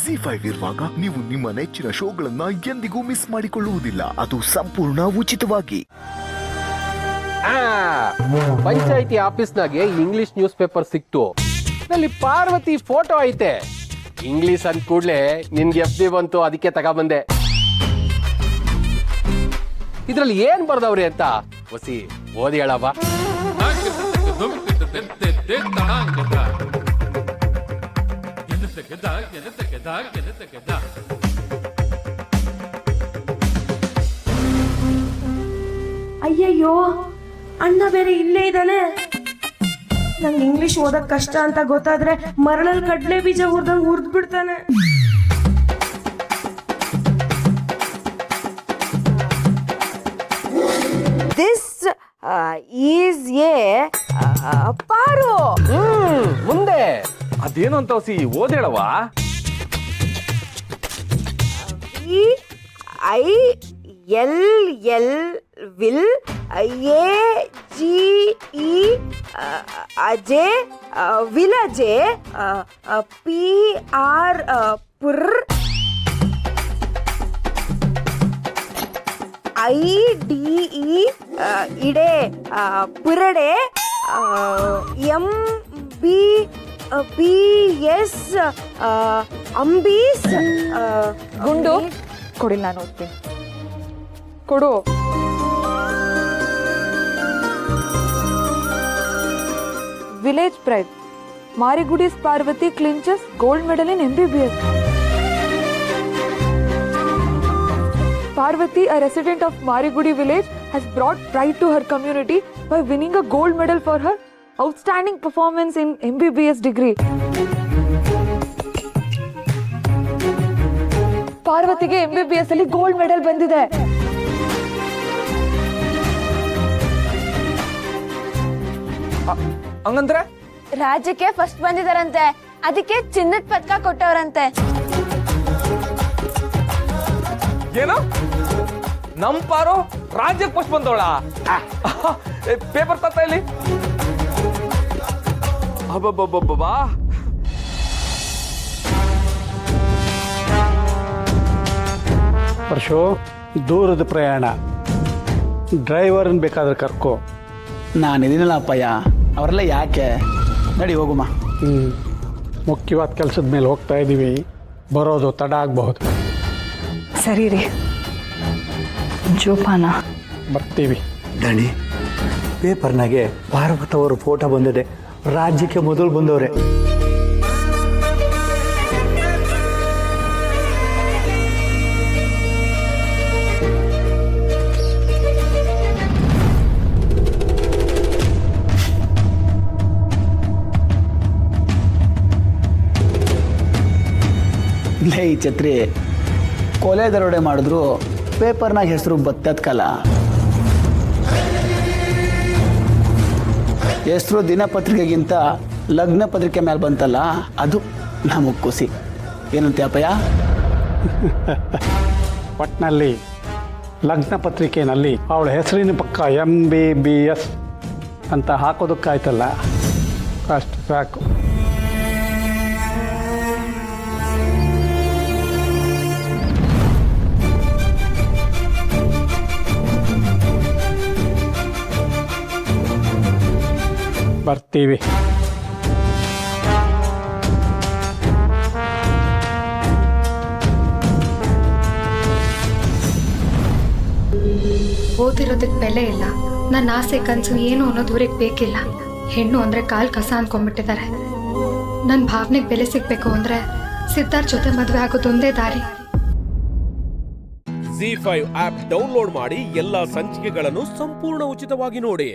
ZEE5 ಇರುವಾಗ ನೀವು ನಿಮ್ಮ ನೆಚ್ಚಿನ ಶೋಗಳನ್ನ ಎಂದಿಗೂ ಮಿಸ್ ಮಾಡಿಕೊಳ್ಳುವುದಿಲ್ಲ. ಅದು ಸಂಪೂರ್ಣ ಉಚಿತವಾಗಿ. ಪಂಚಾಯಿತಿ ಆಫೀಸ್ನಾಗೆ ಇಂಗ್ಲಿಷ್ ನ್ಯೂಸ್ ಪೇಪರ್ ಸಿಕ್ತು. ನಲ್ಲಿ ಪಾರ್ವತಿ ಫೋಟೋ ಐತೆ. ಇಂಗ್ಲಿಷ್ ಅಂದ ಕೂಡ್ಲೆ ನಿನ್ಗೆ FB ಬಂತು, ಅದಕ್ಕೆ ತಗೊಬಂದೆ. ಇದ್ರಲ್ಲಿ ಏನ್ ಬರ್ದವ್ರಿ ಅಂತ ಹೊಸಿ ಓದಿ ಹೇಳವ. ಅಯ್ಯಯ್ಯೋ, ಅಣ್ಣ ಬೇರೆ ಇಲ್ಲೇ ಇದ್ದಾನೆ. ನಂಗೆ ಇಂಗ್ಲಿಷ್ ಓದಕ್ ಕಷ್ಟ ಅಂತ ಗೊತ್ತಾದ್ರೆ ಮರಳಲ್ಲಿ ಕಡ್ಲೆ ಬೀಜ ಹುರ್ದಂಗ್ ಹುರ್ದ್ ಬಿಡ್ತಾನೆ. ದಿಸ್ ಈಸ್ ಎ ಪಾರು. ಮುಂದೆ ಅದೇನು ಅಂತ ಹೊಸಿ ಓದೇಳವ. ILL ವಿಲ್ AGE ಅಜೆ ವಿಲಜೆ PR ಪುರ್ IDE ಇಡೆ ಪುರಡೆ MBBS ಅಂಬೀಸ್ ಗುಂಡು ಕೊಡಿಲ್ಲ, ನಾನು ಓದ್ತೀನಿ. ಕೊಡು. Village pride. ಮಾರಿಗುಡಿಸ್ Parvati clinches gold medal in MBBS. Parvati, a resident of Marigudi village, has brought pride to her community by winning a gold medal for her outstanding performance in MBBS degree. ಪಾರ್ವತಿಗೆ MBBS ಅಲ್ಲಿ gold medal ಬಂದಿದೆ. ಹಂಗಂದ್ರೆ ರಾಜ್ಯಕ್ಕೆ first ಬಂದಿದಾರಂತೆ, ಅದಕ್ಕೆ ಚಿನ್ನದ ಪದಕ ಕೊಟ್ಟವರಂತೆ. ಏನು ನಮ್ ಪಾರು ರಾಜ್ಯಕ್ಕೆ ಫಸ್ಟ್ ಬಂದವಳ? ಪೇಪರ್ ತತ್ತ ಇಲ್ಲಿ. ಅಬ್ಬಬ್ಬಬ್ಬಬ್ಬಾ, ಪರಶು, ದೂರದ ಪ್ರಯಾಣ, ಡ್ರೈವರ್ನ ಬೇಕಾದ್ರೆ ಕರ್ಕೋ. ನಾನಿದ್ದೀನಲ್ಲ ಅಪ್ಪಯ್ಯ, ಅವರೆಲ್ಲ ಯಾಕೆ? ನಡಿ ಹೋಗುಮ್ಮ. ಮುಖ್ಯವಾದ ಕೆಲಸದ ಮೇಲೆ ಹೋಗ್ತಾ ಇದ್ದೀವಿ, ಬರೋದು ತಡ ಆಗಬಹುದು. ಸರಿ ರೀ, ಜೋಪಾನ. ಬರ್ತೀವಿ. ದಣಿ, ಪೇಪರ್ನಾಗೆ ಪಾರ್ವತ ಅವರು ಫೋಟೋ ಬಂದಿದೆ. ರಾಜ್ಯಕ್ಕೆ ಮೊದಲು ಬಂದವ್ರೆ. ಲೇ ಛತ್ರಿ, ಕೊಲೆ ದರೋಡೆ ಮಾಡಿದ್ರು ಪೇಪರ್ನಾಗ ಹೆಸರು ಬತ್ತದ್ಕಲ್ಲ. ಹೆಸರು ದಿನಪತ್ರಿಕೆಗಿಂತ ಲಗ್ನ ಪತ್ರಿಕೆ ಮೇಲೆ ಬಂತಲ್ಲ, ಅದು ನಮಗೆ ಖುಷಿ. ಏನಂತೆ ಅಪ್ಪಯ್ಯ? ಒಟ್ಟಿನಲ್ಲಿ ಲಗ್ನ ಪತ್ರಿಕೆಯಲ್ಲಿ ಅವಳ ಹೆಸರಿನ ಪಕ್ಕ MBBS ಅಂತ ಹಾಕೋದಕ್ಕಾಯ್ತಲ್ಲ, ಅಷ್ಟು ಸಾಕು. ಬರ್ತೀವಿ. ಓದಿರೋದಕ್ಕೆ ಬೆಲೆ ಇಲ್ಲ. ನನ್ನ ಆಸೆ ಕನಸು ಏನು ಅನ್ನೋದು ಇವ್ರಿಗೆ ಬೇಕಿಲ್ಲ. ಹೆಣ್ಣು ಅಂದರೆ ಕಾಲು ಕಸ ಅಂದ್ಕೊಂಡ್ಬಿಟ್ಟಿದ್ದಾರೆ. ನನ್ನ ಭಾವನೆಗೆ ಬೆಲೆ ಸಿಗಬೇಕು ಅಂದರೆ ಸಿದ್ಧಾರ್ಥ್ ಜೊತೆ ಮದುವೆ ಆಗೋದೊಂದೇ ದಾರಿ. ZEE5 ಆಪ್ ಡೌನ್ಲೋಡ್ ಮಾಡಿ ಎಲ್ಲಾ ಸಂಚಿಕೆಗಳನ್ನು ಸಂಪೂರ್ಣ ಉಚಿತವಾಗಿ ನೋಡಿ.